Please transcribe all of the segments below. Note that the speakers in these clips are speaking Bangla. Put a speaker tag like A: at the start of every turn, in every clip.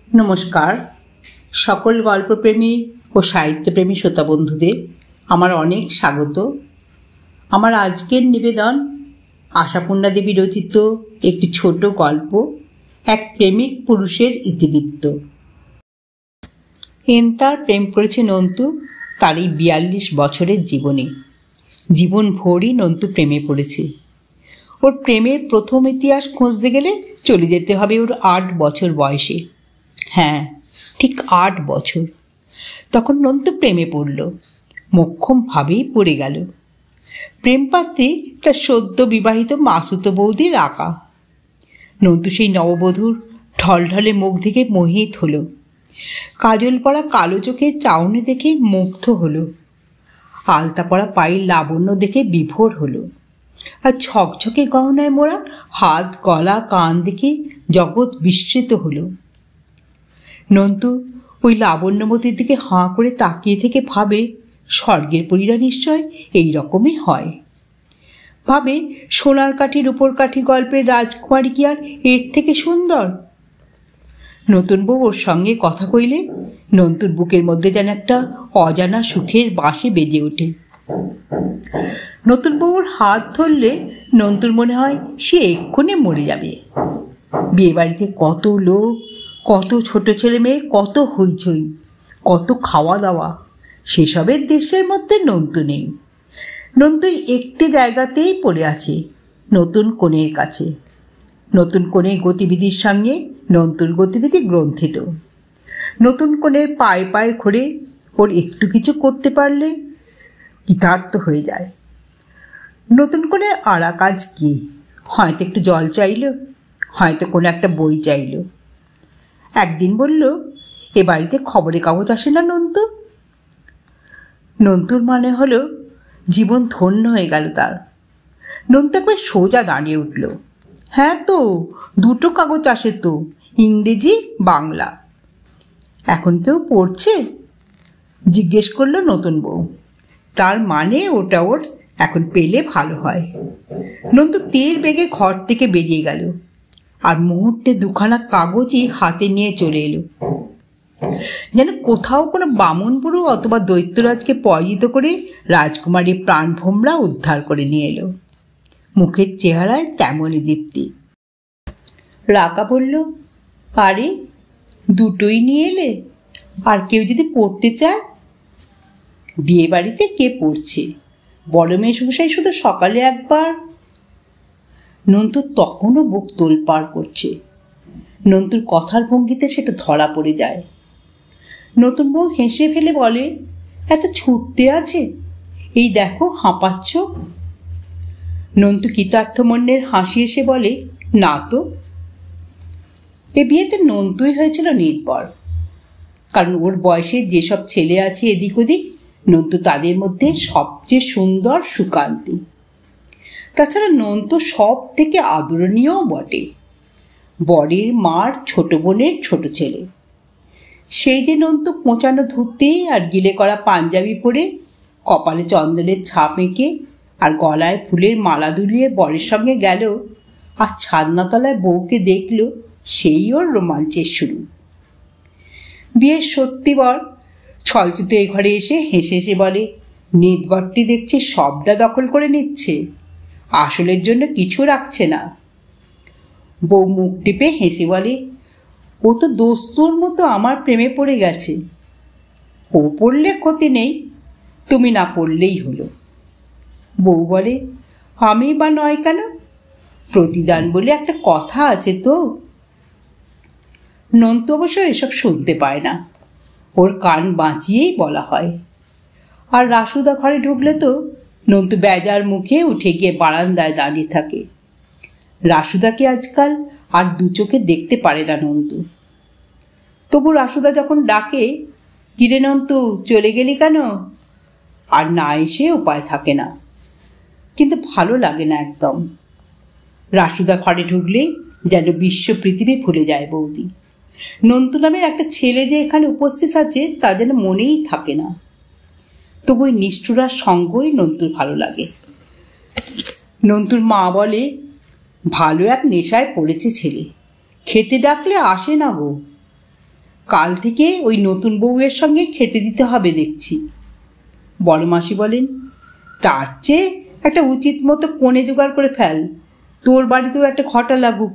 A: নমস্কার সকল গল্পপ্রেমী ও সাহিত্যপ্রেমী শ্রোতা বন্ধুদের আমার অনেক স্বাগত। আমার আজকের নিবেদন আশাপূর্ণা দেবী রচিত একটি ছোট গল্প, এক প্রেমিক পুরুষের ইতিবৃত্ত। এন্তার প্রেম করেছে নন্তু তার এই 42 বছরের জীবনে। জীবন ভরই নন্তু প্রেমে পড়েছে। ওর প্রেমের প্রথম ইতিহাস খুঁজতে গেলে চলে যেতে হবে ওর 8 বছর বয়সে। হ্যাঁ, ঠিক 8 বছর। তখন নন্তু প্রেমে পড়ল, মোক্ষমভাবেই পড়ে গেল। প্রেমপাত্রী তার সদ্য বিবাহিত মাসুতো বৌদির আঁকা। নন্তু সেই নববধূর ঢলঢলে মুখ দেখে মোহিত হলো, কাজল পরা কালো চোখে চাউনি দেখে মুগ্ধ হলো, আলতা পরা পায়ের লাবণ্য দেখে বিভোর হলো, আর ঝকঝকে গহনায় মোড়া হাত গলা কান দেখে জগৎ বিস্মৃত হলো। নন্তু ওই লাবণ্যবতীর দিকে হাঁ করে তাকিয়ে থেকে ভাবে, স্বর্গের পরীরা নিশ্চয় এই রকমই হয়। ভাবে, সোনার কাঠি রূপোর কাঠি গল্পের রাজকুমারী কি আর এর থেকে সুন্দর? নতুন বউ ওর সঙ্গে কথা কইলে নন্তুর বুকের মধ্যে যেন একটা অজানা সুখের বাঁশি বেজে ওঠে। নতুন বউর হাত ধরলে নন্তুর মনে হয় সে এক্ষুনি মরে যাবে। বিয়েবাড়িতে কত লোক, কত ছোট ছেলে মেয়ে, কত হইচই, কত খাওয়া দাওয়া, সেসবের দেশের মধ্যে নন্তু নেই। নন্তু একটি জায়গাতেই পড়ে আছে, নতুন কনের কাছে। নতুন কনের গতিবিধির সঙ্গে নন্তুর গতিবিধি গ্রন্থিত। নতুন কনের পায়ে পায়ে ঘুরে ওর একটু কিছু করতে পারলে কৃতার্থ হয়ে যায়। নতুন কনের আড়া কাজ কি? হয়তো একটু জল চাইল, হয়তো কোনো একটা বই চাইল। একদিন বলল, এ বাড়িতে খবরের কাগজ আসে না নন্তু? নন্তুর মানে হলো জীবন ধন্য হয়ে গেল তার। নন্তু একবার সোজা দাঁড়িয়ে উঠল। হ্যাঁ তো, 2টো কাগজ আসে তো, ইংরেজি বাংলা। এখন কেউ পড়ছে? জিজ্ঞেস করলো নতুন বউ। তার মানে ওটা ওর এখন পেলে ভালো হয়। নন্তু তীর বেগে ঘর থেকে বেরিয়ে গেল, আর মুহূর্তে 2খানা কাগজই হাতে নিয়ে চলে এলো। যেন কোথাও কোনো বামুন বুড়ো অথবা দৈত্যরাজকে পরাজিত করে রাজকুমারীর প্রাণভোমরা উদ্ধার করে নিয়ে এলো। মুখের চেহারায় তেমনই দীপ্তি। রাকা বলল, আরে 2টোই নিয়ে এলে? আর কেউ যদি পড়তে চায়? বিয়ে বাড়িতে কে পড়ছে? বড় মেশমশাই শুধু সকালে একবার। নন্তু তখনও বুক তোলপাড় করছে। নন্তুর কথার ভঙ্গিতে সেটা ধরা পড়ে যায়। নতুন বউ হেসে ফেলে বলে, এত ছুটতে আছে? এই দেখো হাঁপাচ্ছ। নন্তু কৃতার্থ মন্যের হাসি এসে বলে, না তো। এ বিয়েতে নন্তুই হয়েছিল নির্ভর, কারণ ওর বয়সে যেসব ছেলে আছে এদিক ওদিক, নন্তু তাদের মধ্যে সবচেয়ে সুন্দর সুকান্তি। তাছাড়া নন্তু সব থেকে আদরণীয়ও বটে। বরের মার ছোট বোনের ছোট ছেলে। সেই যে নন্তু কোঁচানো ধুতি আর গিলে করা পাঞ্জাবি পরে, কপালে চন্দনের ছাপ এঁকে আর গলায় ফুলের মালা দুলিয়ে বরের সঙ্গে গেল, আর ছাদনাতলায় বউকে দেখল, সেই ওর রোমাঞ্চের শুরু। বিয়ের সত্যি বর ছলচুতো এই ঘরে এসে হেসে হেসে বলে, নিতবরটি দেখছি সবটা দখল করে নিচ্ছে, আসলের জন্য কিছু রাখছে না। বউ মুখ টিপে হেসে বলে, ও তো দোস্তুর মতো আমার প্রেমে পড়ে গেছে। ও পড়লে ক্ষতি নেই, তুমি না পড়লেই হলো। বউ বলে, আমি বা নয় কেন? প্রতিদান বলে একটা কথা আছে তো। নন্তু অবশ্য এসব শুনতে পায় না, ওর কান বাঁচিয়েই বলা হয়। আর রাসুদা ঘরে ঢুকলে তো নন্তু বেজার মুখে উঠে গিয়ে বারান্দায় দাঁড়িয়ে থাকে। রাসুদাকে আজকাল আর 2 চোখে দেখতে পারে না নন্তু। তবু রাসুদা যখন ডাকে, কিরে নন্তু চলে গেলি কেন? আর না এসে উপায় থাকে না, কিন্তু ভালো লাগে না একদম। রাসুদা ঘরে ঢুকলেই যেন বিশ্ব পৃথিবী ভুলে যায় বৌদি। নন্তু নামের একটা ছেলে যে এখানে উপস্থিত আছে তা যেন মনেই থাকে না। তবু ওই নিষ্ঠুরার সঙ্গই নন্তুর ভালো লাগে। নন্তুর মা বলে, ভালো এক নেশায় পড়েছে ছেলে, খেতে ডাকলে আসে না গো। কাল থেকে ওই নতুন বউয়ের সঙ্গে খেতে দিতে হবে দেখছি। বড় মাসি বলেন, তার চেয়ে একটা উচিত মতো কোণে জোগাড় করে ফেল, তোর বাড়িতেও একটা ঘটা লাগুক।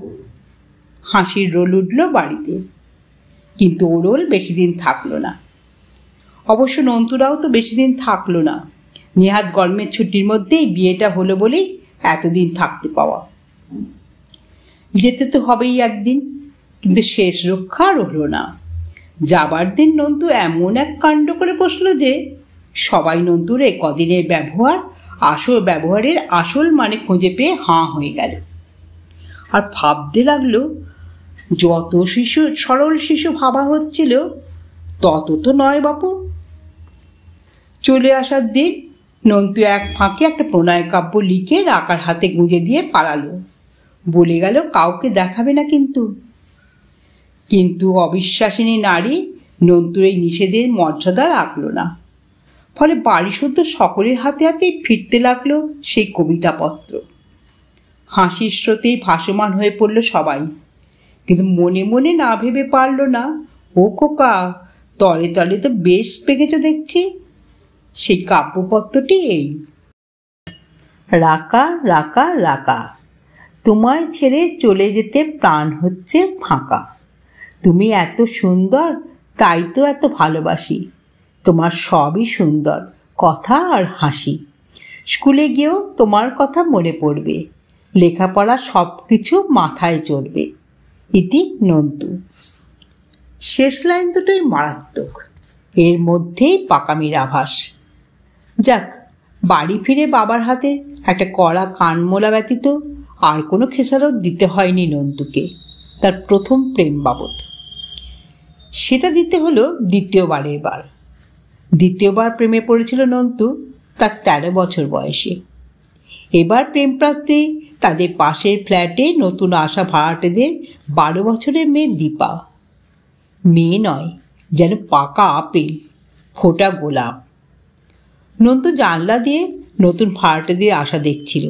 A: হাসির রোল উঠল বাড়িতে, কিন্তু ও রোল বেশি দিন থাকলো না। অবশ্য নন্তুরাও তো বেশি দিন থাকলো না। নেহাত গরমের ছুটির মধ্যেই বিয়েটা হলো বলেই এতদিন থাকতে পাওয়া। যেতে তো হবেই একদিন, কিন্তু শেষ রক্ষা আর হলো না। যাবার দিন নন্তু এমন এক কাণ্ড করে বসলো যে সবাই নন্তুর এ কদিনের ব্যবহারের আসল মানে খুঁজে পেয়ে হাঁ হয়ে গেল। আর ভাবতে লাগলো, যত সরল শিশু ভাবা হচ্ছিল তত তো নয় বাপু। চলে আসার দিন নন্তু এক ফাঁকে একটা প্রণয় কাব্য লিখে রাকার হাতে গুঁজে দিয়ে পালালো। বলে গেল কাউকে দেখাবে না। কিন্তু অবিশ্বাসিনী নারী নন্তুর এই নিষেধের মর্যাদা রাখল না। ফলে বাড়ি শুদ্ধ সকলের হাতে হাতেই ফিরতে লাগলো সেই কবিতাপত্র। হাসির স্রোতেই ভাসমান হয়ে পড়ল সবাই, কিন্তু মনে মনে না ভেবে পারল না, ও খোকা, তলে তলে তো বেশ পেকেছ দেখছি। সেই কাব্যপত্রটি এই: রাকা রাকা রাকা, তোমায় ছেড়ে চলে যেতে প্রাণ হচ্ছে ফাঁকা। তুমি এত সুন্দর, তাই তো এত ভালোবাসি। তোমার সবই সুন্দর, কথা আর হাসি। স্কুলে গিয়েও তোমার কথা মনে পড়বে, লেখাপড়া সব কিছু মাথায় চড়বে। ইতি নন্তু। শেষ লাইন দুটোই মারাত্মক, এর মধ্যেই পাকামির আভাস। যাক, বাড়ি ফিরে বাবার হাতে একটা কড়া কানমোলা ব্যতীত আর কোনো খেসারত দিতে হয়নি নন্তুকে তার প্রথম প্রেম বাবদ। সেটা দিতে হলো দ্বিতীয়বার প্রেমে পড়েছিল নন্তু তার 13 বছর বয়সে। এবার প্রেমপ্রাপ্তি তাদের পাশের ফ্ল্যাটে নতুন আসা ভাড়াটেদের 12 বছরের মেয়ে দীপা। মেয়ে নয়, যেন পাকা আপেল, ফোটা গোলাপ। নন্তু জানলা দিয়ে নতুন ভাড়াটেদের আসা দেখছিল।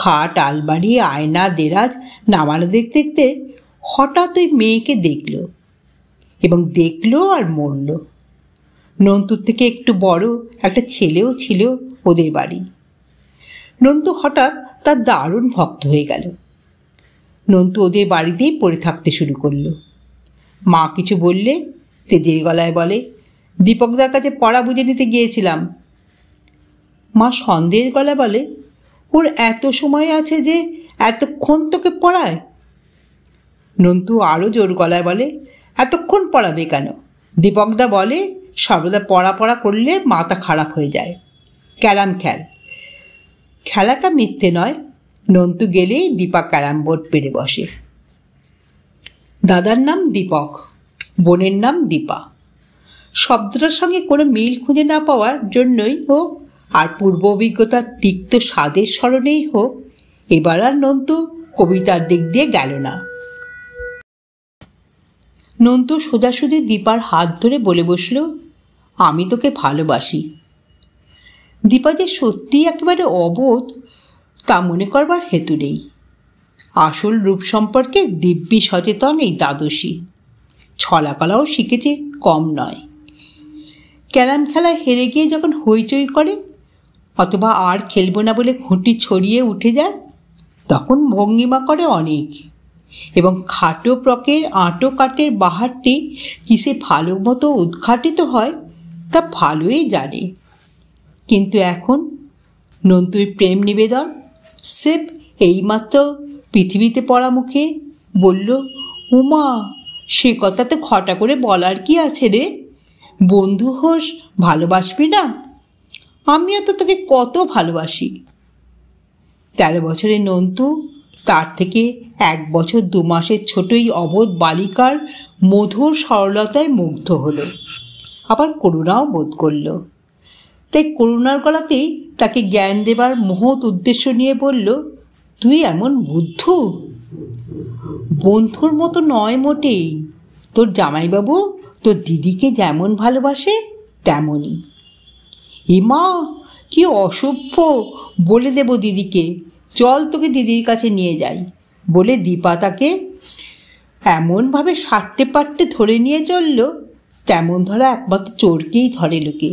A: খাট, আলমারি, আয়না, দেরাজ নামানো দেখতে দেখতে হঠাৎ ওই মেয়েকে দেখলো আর মরল। নন্তুর থেকে একটু বড় একটা ছেলেও ছিল ওদের বাড়ি। নন্তু হঠাৎ তার দারুণ ভক্ত হয়ে গেল। নন্তু ওদের বাড়িতেই পড়ে থাকতে শুরু করলো। মা কিছু বললে তেজের গলায় বলে, দীপকদার কাছে পড়া বুঝে নিতে গিয়েছিলাম। মা সন্দেহের গলায় বলে, ওর এত সময় আছে যে এতক্ষণ তোকে পড়ায়? নন্তু আরও জোর গলায় বলে, এতক্ষণ পড়াবে কেন? দীপকদা বলে সর্বদা পড়া করলে মাথা খারাপ হয়ে যায়। ক্যারাম খেলাটা মিথ্যে নয়। নন্তু গেলেই দীপা ক্যারাম বোর্ড পেরে বসে। দাদার নাম দীপক, বোনের নাম দীপা। শব্দটার সঙ্গে কোনো মিল খুঁজে না পাওয়ার জন্যই হোক, আর পূর্ব অভিজ্ঞতার তিক্ত স্বাদের স্মরণেই হোক, এবার আর নন্তু কবিতার দিক দিয়ে গেল না। নন্তু সোজাসুজি দীপার হাত ধরে বলে বসল, আমি তোকে ভালোবাসি। দীপা যে সত্যিই একেবারে অবোধ তা মনে করবার হেতু নেই। আসল রূপ সম্পর্কে দিব্যি সচেতন এই দ্বাদশী। ছলাকলাও শিখেছে, কম নয়। ক্যারাম খেলায় হেরে গিয়ে যখন হইচই করে অথবা আর খেলবো না বলে খুঁটি ছড়িয়ে উঠে যায়, তখন ভঙ্গিমা করে অনেক, এবং খাটো প্রকের আঁটো কাটের বাহারটি কিসে ভালো মতো উদ্ঘাটিত হয় তা ভালোই জানে। কিন্তু এখন নন্তুর প্রেম নিবেদন স্রেফ এইমাত্র পৃথিবীতে পড়া মুখে বলল, উমা, সে কথা তো খটা করে বলার কি আছে রে? বন্ধু হোস, ভালোবাসবি না? আমিও তো তোকে কত ভালোবাসি। 13 বছরের নন্তু তার থেকে 1 বছর 2 মাসের ছোটই অবোধ বালিকার মধুর সরলতায় মুগ্ধ হলো, আবার করুণাও বোধ করল। তাই করুণার গলাতেই তাকে জ্ঞান দেবার মহৎ উদ্দেশ্য নিয়ে বলল, তুই এমন বুদ্ধু, বন্ধুর মতো নয় মোটেই। তোর জামাইবাবু তোর দিদিকে যেমন ভালোবাসে তেমনই। মা, কি অসভ্য! বলে দেব দিদিকে, চল তোকে দিদির কাছে নিয়ে যাই বলে দীপা তাকে এমনভাবে সাট্টে পাট্টে ধরে নিয়ে চলল, তেমন ধরা একমাত্র চোরকেই ধরে লোকে,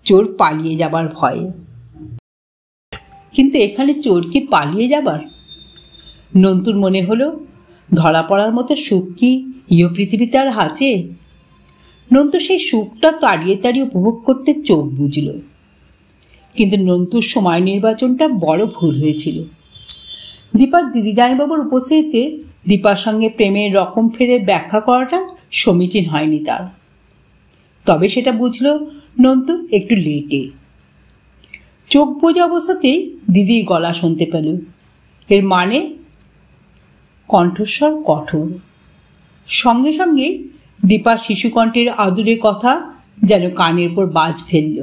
A: চোর পালিয়ে যাবার ভয়ে। কিন্তু এখানে চোর কি পালিয়ে যাবার? নন্তুর মনে হলো ধরা পড়ার মতো সুখ কি ইয় পৃথিবীতে আর আছে? নন্তু সেই সুখটা তাড়িয়ে তাড়িয়ে উপভোগ করতে চোখ বুঝল। কিন্তু নন্তুর সময় নির্বাচনটা বড় ভুল হয়েছিল। দীপার দিদি জামাইবাবুর উপস্থিতিতে দীপার সঙ্গে প্রেমের রকম ফেরে ব্যাখ্যা করাটা সমীচীন হয়নি তার। তবে সেটা বুঝল নন্তু একটু লেটে। চোখ বোঝা অবস্থাতেই দিদির গলা শুনতে পেল। এর মানে কণ্ঠস্বর কঠোর। সঙ্গে সঙ্গে দীপার শিশুকণ্ঠের আদুরে কথা যেন কানের উপর বাজ ফেলল।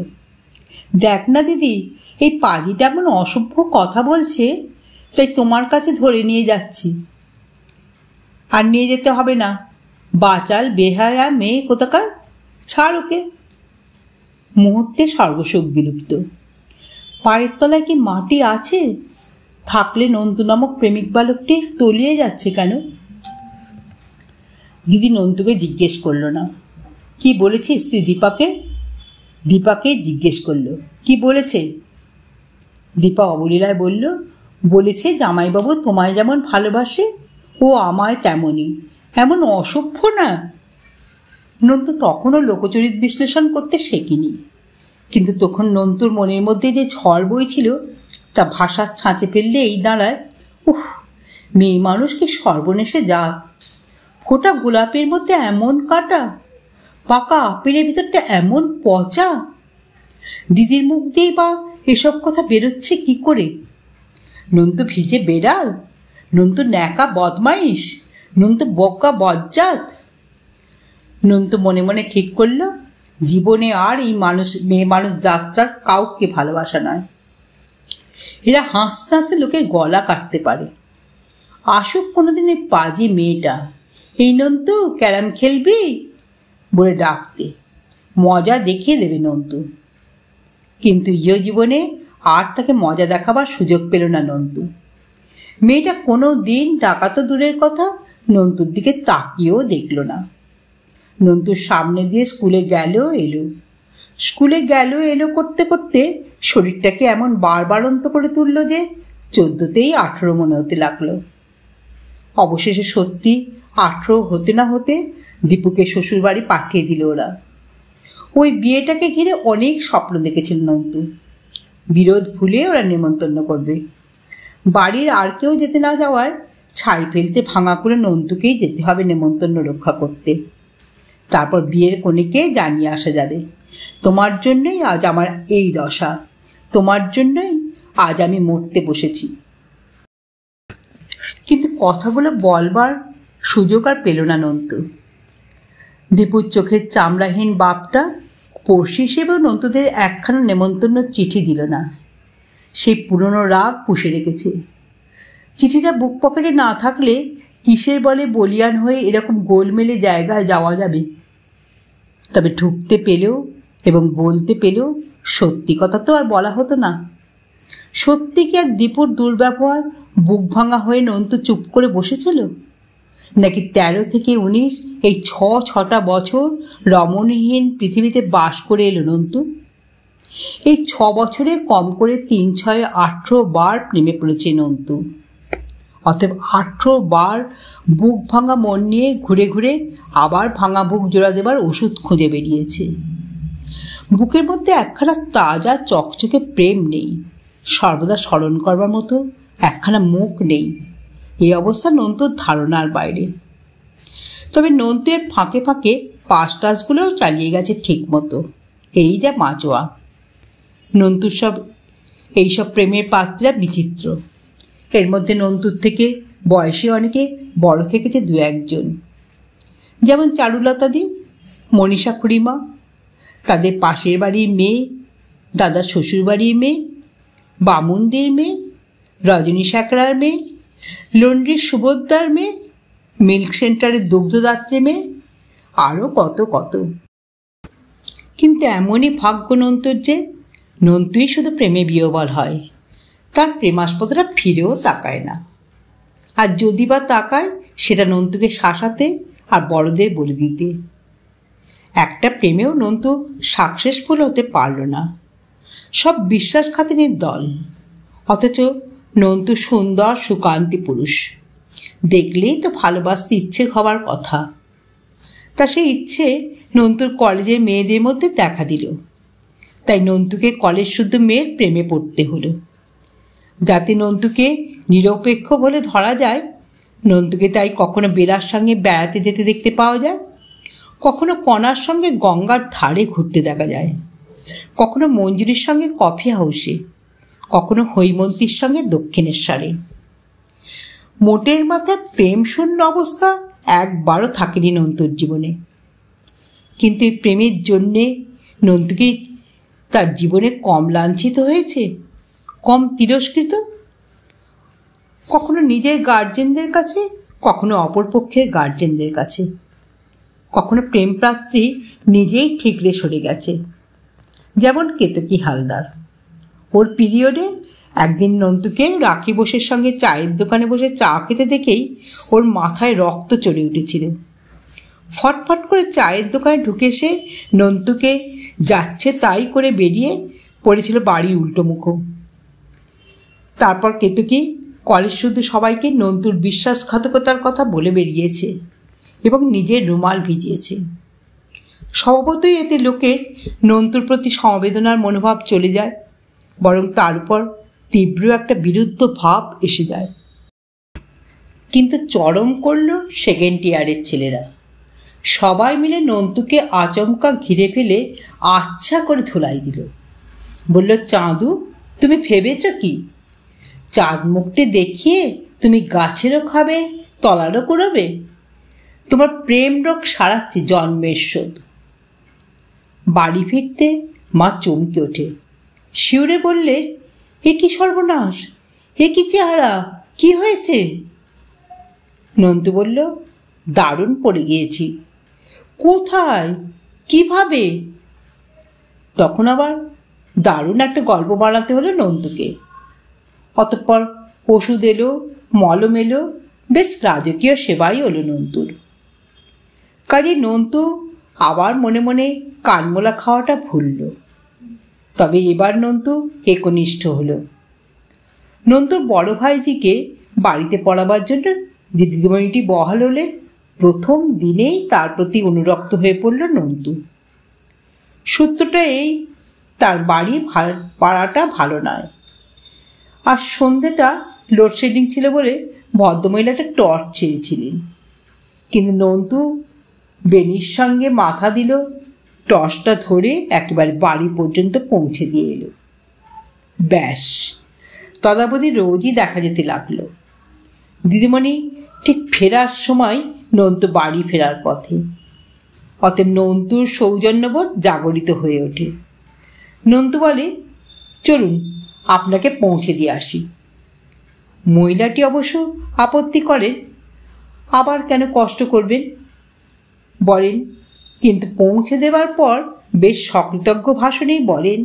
A: দেখ না দিদি, এই পাজিটা এমন অসভ্য কথা বলছে, তাই তোমার কাছে ধরে নিয়ে যাচ্ছি। আর নিয়ে যেতে হবে না, বাচাল বেহায়া মেয়ে কোথাকার, ছাড় ওকে। মুহূর্তে সর্বসুখ বিলুপ্ত। পায়ের তলায় কি মাটি আছে? থাকলে নন্তু নামক প্রেমিক বালকটি তলিয়ে যাচ্ছে কেন? দিদি নন্তুকে জিজ্ঞেস করলো না। কি বলেছিস তুই দীপাকে? দীপাকে জিজ্ঞেস করলো, কি বলেছে? দীপা অবলীলায় বলল, বলেছে জামাইবাবু তোমায় যেমন ভালোবাসে ও আমায় তেমনই, এমন অসভ্য না। নন্তু তখনও লোকচরিত বিশ্লেষণ করতে শেখেনি, কিন্তু তখন নন্তুর মনের মধ্যে যে ঝড় বইছিল তা ভাষার ছাঁচে ফেললে এই দাঁড়ায়, উহ, মেয়ে মানুষ কি সর্বনেশে জাত! ফোটা গোলাপের মধ্যে এমন কাটা, পাকা আপেলের ভিতরটা এমন পচা। দিদির মুখ দিয়ে বা এসব কথা বেরোচ্ছে কি করে? নন্তু ভিজে বেড়াল, নন্তু ন্যাকা বদমাইশ, নন্তু বক্কা বজ্জাত। নন্তু মনে মনে ঠিক করল, জীবনে আর এই মেয়ে মানুষ জাতটার কাউকে ভালোবাসা নয়। এরা হাসতে হাসতে লোকের গলা কাটতে পারে। আসুক কোনোদিন এই পাজি মেয়েটা, এই নন্তু ক্যারাম খেলবি বলে ডাকতে, মজা দেখিয়ে দেবে নন্তু। কিন্তু ইয় জীবনে আর তাকে মজা দেখাবার সুযোগ পেল না নন্তু। মেয়েটা কোনো দিন ডাকা তো দূরের কথা, নন্তুর দিকে তাকিয়েও দেখল না। নন্তুর সামনে দিয়ে স্কুলে গেল এলো, স্কুলে গেল এলো করতে করতে শরীরটাকে এমন বারবারন্ত করে তুলল যে 14তেই 18 মনে হতে লাগলো। অবশেষে সত্যি 18 হতে না হতে দীপুকে শ্বশুরবাড়ি পাঠিয়ে দিল ওরা। ওই বিয়েটাকে ঘিরে অনেক স্বপ্ন দেখেছিল নন্তু। বিরোধ ভুলে ওরা নেমন্তন্ন করবে। বাড়ির আর কেউ যেতে না যাওয়ায় ছাই ফেলতে ভাঙা করে নন্তুকেই যেতে হবে নেমন্তন্ন রক্ষা করতে। তারপর বিয়ের কনেকে জানিয়ে আসা যাবে, তোমার জন্যই আজ আমার এই দশা, তোমার জন্যই আজ আমি মরতে বসেছি। কিন্তু কথাগুলো বলবার সুযোগ আর পেল না নন্তু। দীপুর চোখের চামড়াহীন বাপটা পড়শি হিসেবেও নন্তুদের একখানা নেমন্তন্ন চিঠি দিল না। সেই পুরনো রাগ পুষে রেখেছে। চিঠিটা বুক পকেটে না থাকলে কিসের বলে বলিয়ান হয়ে এরকম গোলমেলে জায়গায় যাওয়া যাবে? তবে ঢুকতে পেলেও এবং বলতে পেলেও সত্যি কথা তো আর বলা হতো না। সত্যি কি আর দীপুর দুর্ব্যবহার বুক ভাঙা হয়ে নন্তু চুপ করে বসেছিল? নাকি 13 থেকে 19 এই 6টা বছর রমণীহীন পৃথিবীতে বাস করে এলো নন্তু? এই 6 বছরে কম করে 3, 6, 18 বার প্রেমে পড়েছে নন্তু। অতএব 18 বার বুক ভাঙা মন নিয়ে ঘুরে ঘুরে আবার ভাঙা বুক জোড়া দেবার ওষুধ খুঁজে বেরিয়েছে। বুকের মধ্যে একখানা তাজা চকচকে প্রেম নেই, সর্বদা স্মরণ করবার মতো একখানা মুখ নেই। এই অবস্থা নন্তুর ধারণার বাইরে। তবে নন্তু এর ফাঁকে ফাঁকে পাশ টাসগুলোও চালিয়ে গেছে ঠিক মতো। এই যা মাচোয়া। নন্তুর এইসব প্রেমের পাত্রা বিচিত্র। এর মধ্যে নন্তুর থেকে বয়সে অনেকে বড় থেকেছে 2-1 জন, যেমন চারুলতাদি, মনীষা খুড়িমা, তাদের পাশের বাড়ির মেয়ে, দাদার শ্বশুর বাড়ির মেয়ে, বামুনদের মেয়ে, রজনী সাঁকড়ার মেয়ে, লন্ড্রির সুবোদ্দার মেয়ে, মিল্ক সেন্টারের দুগ্ধদাত্রী মেয়ে, আরও কত কত। কিন্তু এমনই ভাগ্য নন্তুর যে নন্তুই শুধু প্রেমে বিহ্বল হয়, তার প্রেমাস্পদরা ফিরেও তাকায় না। আর যদি বা তাকায় সেটা নন্তুকে শাসাতে আর বড়দের বলে দিতে। একটা প্রেমেও নন্তু সাকসেসফুল হতে পারল না। সব বিশ্বাসঘাতিনীর দল। অথচ নন্তু সুন্দর সুকান্তি পুরুষ, দেখলেই তো ভালোবাসতে ইচ্ছে হবার কথা। তা সেই ইচ্ছে নন্তুর কলেজের মেয়েদের মধ্যে দেখা দিল। তাই নন্তুকে কলেজ শুদ্ধ মেয়ের প্রেমে পড়তে হলো। যাতে নন্তুকে নিরপেক্ষ বলে ধরা যায়, নন্তুকে তাই কখনো বেলার সঙ্গে বেড়াতে যেতে দেখতে পাওয়া যায়, কখনো কণার সঙ্গে গঙ্গার ধারে ঘুরতে দেখা যায়, কখনো মঞ্জুরির সঙ্গে কফি হাউসে, কখনো হৈমন্তীর সঙ্গে দক্ষিণেশ্বরে। মোটের মাথায় প্রেম শূন্য অবস্থা একবারও থাকেনি নন্তুর জীবনে। কিন্তু এই প্রেমের জন্যে নন্তুকে তার জীবনে কম লাঞ্ছিত হয়েছে, কম তিরস্কৃত? কখনো নিজের গার্জেনদের কাছে, কখনো অপরপক্ষের গার্জেনদের কাছে, কখনো প্রেমপ্রার্থী নিজেই ঠিকরে সরে গেছে। যেমন কেতকী হালদার। ওর পিরিয়ডে একদিন নন্তুকে রাখি বোসের সঙ্গে চায়ের দোকানে বসে চা খেতে দেখেই ওর মাথায় রক্ত চড়ে উঠেছিল। ফটফট করে চায়ের দোকানে ঢুকে সে নন্তুকে যাচ্ছে তাই করে বেরিয়ে পড়েছিল বাড়ির উল্টো মুখো। তারপর কেতকী কলেজ শুধু সবাইকে নন্তুর বিশ্বাসঘাতকতার কথা বলে বেরিয়েছে এবং নিজের রুমাল ভিজিয়েছে। স্বভাবতই এতে লোকের নন্তুর প্রতি সমবেদনার মনোভাব চলে যায়, বরং তার উপর তীব্র একটা বিরুদ্ধ ভাব এসে যায়। কিন্তু চরম করল সেকেন্ড ইয়ারের ছেলেরা। সবাই মিলে নন্তুকে আচমকা ঘিরে ফেলে আচ্ছা করে ধুলাই দিল। বলল, চাঁদু, তুমি ভেবেছ কি চাঁদ মুখটি দেখিয়ে তুমি গাছেরও খাবে তলারও কুড়োবে? তোমার প্রেম রোগ সারাচ্ছি জন্মের শোধ। বাড়ি ফিরতে মা চমকে ওঠে, শিউরে বললে, এ কি সর্বনাশ, এ কি চেহারা, কি হয়েছে? নন্তু বলল, দারুণ পড়ে গিয়েছি। কোথায়, কিভাবে? তখন আবার দারুণ একটা গল্প বানাতে হলো নন্তুকে। অতঃপর ওষুধ এলো, মলম এলো, বেশ রাজকীয় সেবাই হলো নন্তুর। কাজে নন্তু আবার মনে মনে কানমোলা খাওয়াটা ভুলল। তবে এবার নন্তু একনিষ্ঠ হলো। নন্তুর বড় ভাইজিকে বাড়িতে পড়াবার জন্য যে দিদিমণিটি বহাল হলেন, প্রথম দিনেই তার প্রতি অনুরক্ত হয়ে পড়ল নন্তু। সূত্রটা এই, তার বাড়ি পাড়াটা ভালো নয়, আর সন্ধ্যেটা লোডশেডিং ছিল বলে ভদ্রমহিলাটা টর্চ চেয়েছিলেন। কিন্তু নন্তু বেনির সঙ্গে মাথা দিল, টর্চটা ধরে একেবারে বাড়ি পর্যন্ত পৌঁছে দিয়ে এলো। ব্যাস, তদাবধি রোজই দেখা যেতে লাগলো। দিদিমণি ঠিক ফেরার সময় নন্তু বাড়ি ফেরার পথে। অতএব নন্তুর সৌজন্যবোধ জাগরিত হয়ে ওঠে। নন্তু বলে, চলুন আপনাকে পৌঁছে দিয়ে আসি। মহিলাটি অবশ্য আপত্তি করেন, আবার কেন কষ্ট করবেন বলেন, কিন্তু পৌঁছে দেওয়ার পর বেশ সকৃতজ্ঞ ভাষণেই বলেন,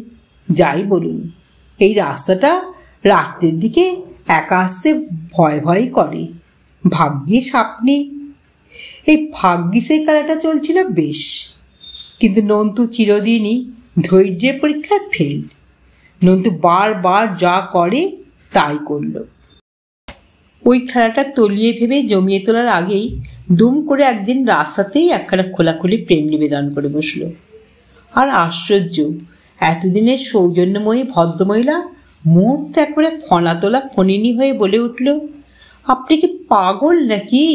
A: যাই বলুন, এই রাস্তাটা রাত্রের দিকে একা আসতে ভয় ভয় করে। ভাগ্যিস আপনি। এই ভাগ্যিসের খেলাটা চলছিল বেশ, কিন্তু নন্তু চিরদিনই ধৈর্যের পরীক্ষায় ফেল। নন্তু বারবার যা করে তাই করল। ওই খেলাটা তলিয়ে ভেবে জমিয়ে তোলার আগেই দুম করে একদিন রাস্তাতেই একখানা খোলাখুলি প্রেম নিবেদন করে বসল। আর আশ্চর্য, এতদিনের সৌজন্যময়ী ভদ্রমহিলা মুহূর্তে একেবারে ফনা তোলা ফণিনী হয়ে বলে উঠল, আপনি কি পাগল নাকি?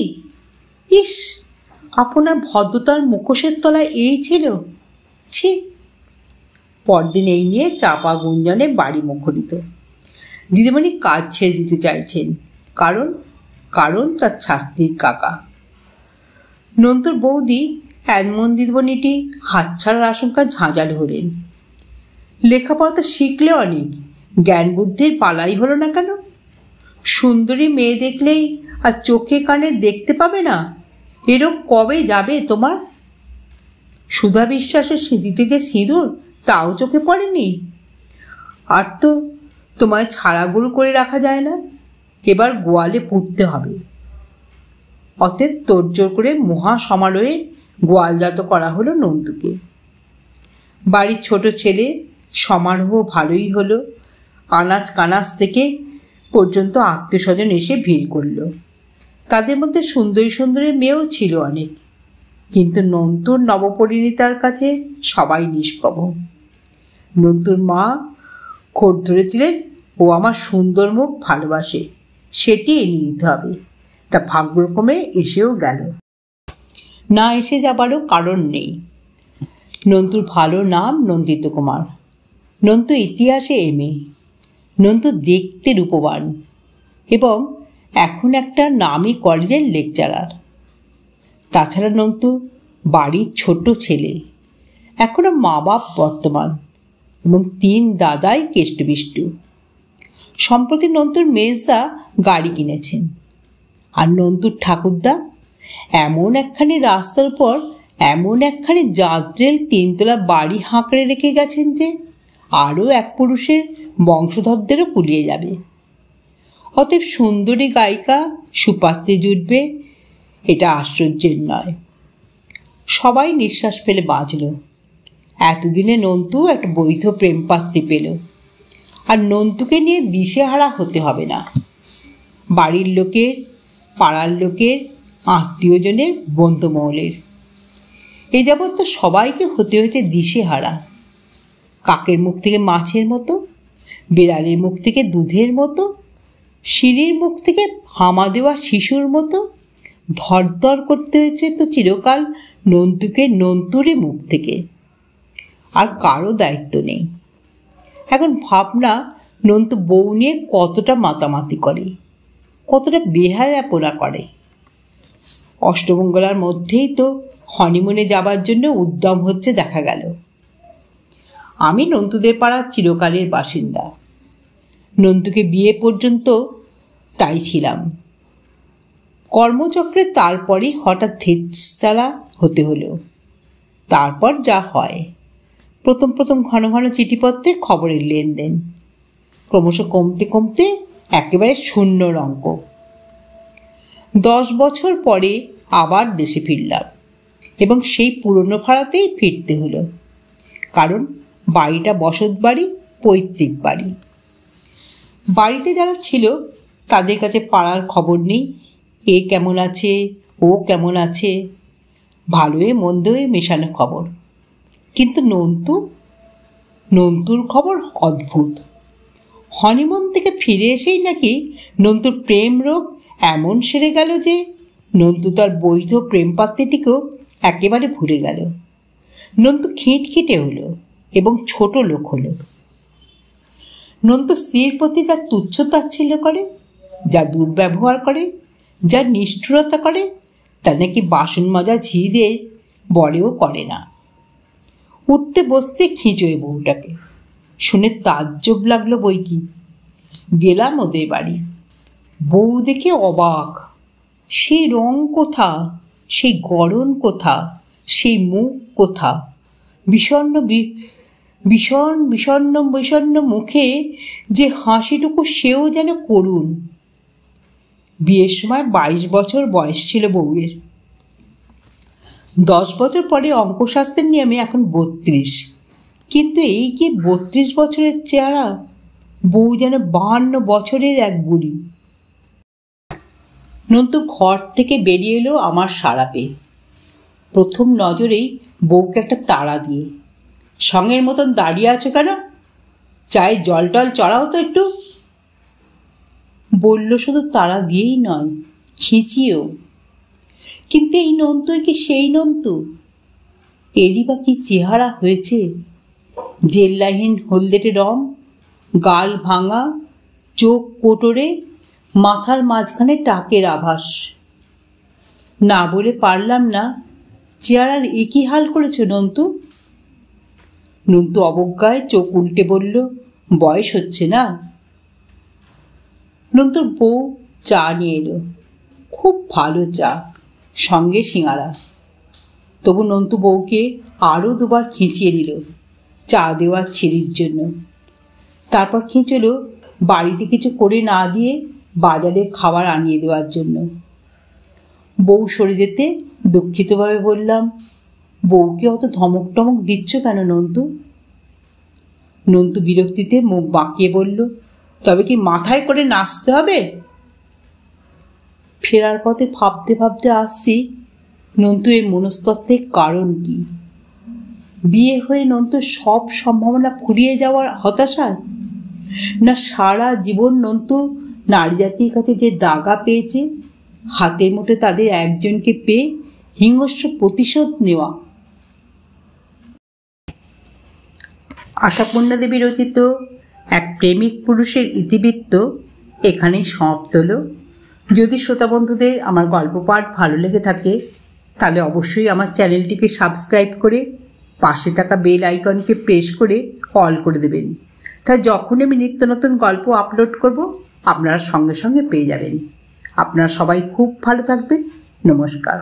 A: ইস, আপনার ভদ্রতার মুখোশের তলায় এই ছিল, ছি। পরদিন এই নিয়ে চাপা গুঞ্জনে বাড়ি মুখরিত। দিদিমণি কাজ ছেড়ে দিতে চাইছেন, কারণ তার ছাত্রীর কাকা। নন্তুর বৌদি এমন দিদিমণিটি হাতছাড়ার আশঙ্কা ঝাঁঝাল হলেন। লেখাপড়া তো শিখলে অনেক, জ্ঞান বুদ্ধির পালাই হলো না কেন? সুন্দরী মেয়ে দেখলেই আর চোখে কানে দেখতে পাবে না, এরকম কবে যাবে তোমার? সুধা বিশ্বাসের স্মৃতিতে যে সিঁদুর, তাও চোখে পড়েনি। আর তো তোমায় ছাড়া গরু করে রাখা যায় না, এবার গোয়ালে পুঁততে হবে। অতএব তোড়জোড় করে মহা সমারোহে গোয়ালজাত করা হলো নন্দুকে। বাড়ির ছোট ছেলে, সমারোহ ভালোই হলো। আনাজ কানাজ থেকে পর্যন্ত আত্মীয় স্বজন এসে ভিড় করল। তাদের মধ্যে সুন্দরী সুন্দরী মেয়েও ছিল অনেক, কিন্তু নন্তুর নবপরিণীতার কাছে সবাই নিষ্প্রভ। নন্তুর মা খোঁজ ধরেছিলেন, ও আমার সুন্দর মুখ ভালোবাসে, সেটি এনে দিতে হবে। তা ভাগ্যক্রমে এসেও গেল। না এসে যাবারও কারণ নেই। নন্তুর ভালো নাম নন্দিত কুমার। নন্তু ইতিহাসে এমএ। নন্তু দেখতে রূপবান এবং এখন একটা নামী কলেজের লেকচারার। তাছাড়া নন্তু বাড়ির ছোট ছেলে, এখনো মা বাপ বর্তমান এবং 3 দাদাই কেষ্টবিষ্টু। সম্প্রতি নন্তুর মেজদা গাড়ি কিনেছেন, আর নন্তুর ঠাকুরদা এমন একখানি রাস্তার উপর এমন একখানি জাঁতরেল 3 তলা বাড়ি হাঁকড়ে রেখে গেছেন যে আরও এক পুরুষের বংশধরদেরও কুলিয়ে যাবে। অতএব সুন্দরী গায়িকা সুপাত্রে জুটবে, এটা আশ্চর্যের নয়। সবাই নিঃশ্বাস ফেলে বাঁচল। এতদিনে নন্তু একটা বৈধ প্রেমপাত্রী পেল, আর নন্তুকে নিয়ে দিশেহারা হতে হবে না। বাড়ির লোকের, পাড়ার লোকের, আত্মীয়জনের, বন্ধুমহলের, এ যাবৎ তো সবাইকে হতে হয়েছে দিশেহারা। কাকের মুখ থেকে মাছের মতো, বিড়ালের মুখ থেকে দুধের মতো, সিঁড়ির মুখ থেকে হামা দেওয়া শিশুর মতো ধরধর করতে হয়েছে তো চিরকাল নন্তুকে নন্তুরে মুখ থেকে। আর কারো দায়িত্ব নেই। এখন ভাবনা নন্তু বউ নিয়ে কতটা মাতামাতি করে, কতটা বেহায়াপনা করে। অষ্টমঙ্গলার মধ্যেই তো হনিমুনে যাবার জন্য উদ্যম হচ্ছে দেখা গেল। আমি নন্তুদের পাড়ার চিরকালের বাসিন্দা। নন্তুকে বিয়ে পর্যন্ত তাই ছিলাম। কর্মচক্রে তারপরই হঠাৎ ধেচ্ছাড়া হতে হলো। তারপর যা হয়, প্রথম প্রথম ঘন ঘন চিঠিপত্রে খবরের লেনদেন, ক্রমশ কমতে কমতে একেবারে শূন্যর অঙ্ক। 10 বছর পরে আবার দেশে ফিরলাম এবং সেই পুরনো ভাড়াতেই ফিরতে হলো, কারণ বাড়িটা বসত বাড়ি, পৈতৃক বাড়ি। বাড়িতে যারা ছিল তাদের কাছে পাড়ার খবর নেই। এ কেমন আছে, ও কেমন আছে, ভালোয় মন্দে মেশানো খবর। কিন্তু নন্তুর খবর অদ্ভুত। হনিমুন থেকে ফিরে এসেই নাকি নন্তুর প্রেম রোগ এমন সেরে গেল যে নন্তু তার বৈধ প্রেমপাত্রীটিকেও একেবারে ভুলে গেল। নন্তু খিটখিটে হলো এবং ছোট লোক হলো। নন্তু স্ত্রীর প্রতি যা তুচ্ছ তাচ্ছিল্য করে, যা দুর্ব্যবহার করে, যা নিষ্ঠুরতা করে, তা নাকি বাসন মাজা ঝি দিয়ে বড়েও করে না। উঠতে বসতে খিঁচোয় বউটাকে। শুনে তাজ্জব লাগলো বই কি। গেলাম ওদের বাড়ি। বউ দেখে অবাক। সেই রং কোথা, সেই গড়ন কোথা, সেই মুখ কোথা, বিষণ্ণ বিষণ্ণ বিষণ্ণ বিষণ্ণ মুখে যে হাসিটুকু, সেও যেন করুণ। বিয়ের সময় 22 বছর বয়স ছিল বউয়ের। 10 বছর পরে অঙ্কশাস্ত্রের নিয়মে এখন 32, কিন্তু এই কি 32 বছরের চেহারা। বউ যেন 52 বছরের এক বুড়ি। নন্তু ঘর থেকে বেরিয়ে এলো আমার সাড়া পেয়ে। প্রথম নজরেই বউকে একটা তাড়া দিয়ে, সঙ্গের মতন দাঁড়িয়ে আছো কেন, চায়ে জল টল চড়াও তো একটু। বলল শুধু তাড়া দিয়েই নয়, খিঁচিয়েও। কিন্তু এই নন্তুই কি সেই নন্তু? এরই বা কি চেহারা হয়েছে। জেল্লাহীন হলদেটে রং, গাল ভাঙা, চোখ কোটরে, মাথার মাঝখানে টাকের আভাস। না বলে পারলাম না, চেহারার একই হাল করেছ নন্তু। নন্তু অবজ্ঞায় চোখ উল্টে বলল, বয়স হচ্ছে না। নন্তুর বউ চা নিয়ে এলো, খুব ভালো চা, সঙ্গে সিঙাড়া। তবু নন্তু বউকে আরও 2বার খিঁচিয়ে দিল চা দেওয়ার ছেড়ির জন্য। তারপর খিঁচল বাড়িতে কিছু করে না দিয়ে বাজারে খাবার আনিয়ে দেওয়ার জন্য। বউ সরে যেতে দুঃখিতভাবে বললাম, বউকে অত ধমক টমক দিচ্ছ কেন নন্তু? নন্তু বিরক্তিতে মুখ বাঁকিয়ে বলল, তবে কি মাথায় করে নাচতে হবে? ফেরার পথে ভাবতে ভাবতে আসছি, নন্তু এই মনস্তত্ত্বের কারণ কি? বিয়ে হয়ে নন্তু সব সম্ভাবনা ফুরিয়ে যাওয়ার হতাশায়, না সারা জীবন নন্তু নারী জাতির কাছে যে দাগা পেয়েছে, হাতের মুঠে তাদের একজনকে পেয়ে হিংস্র প্রতিশোধ নেওয়া? আশাপূর্ণা দেবী রচিত এক প্রেমিক পুরুষের ইতিবৃত্ত এখানেই সমাপ্ত হলো। যদি শ্রোতা বন্ধুদের আমার গল্প পাঠ ভালো লেগে থাকে তাহলে অবশ্যই আমার চ্যানেলটিকে সাবস্ক্রাইব করে পাশে থাকা বেল আইকনকে প্রেস করে অল করে দেবেন। তাই যখন আমি নিত্য নতুন গল্প আপলোড করব আপনারা সঙ্গে সঙ্গে পেয়ে যাবেন। আপনারা সবাই খুব ভালো থাকবেন। নমস্কার।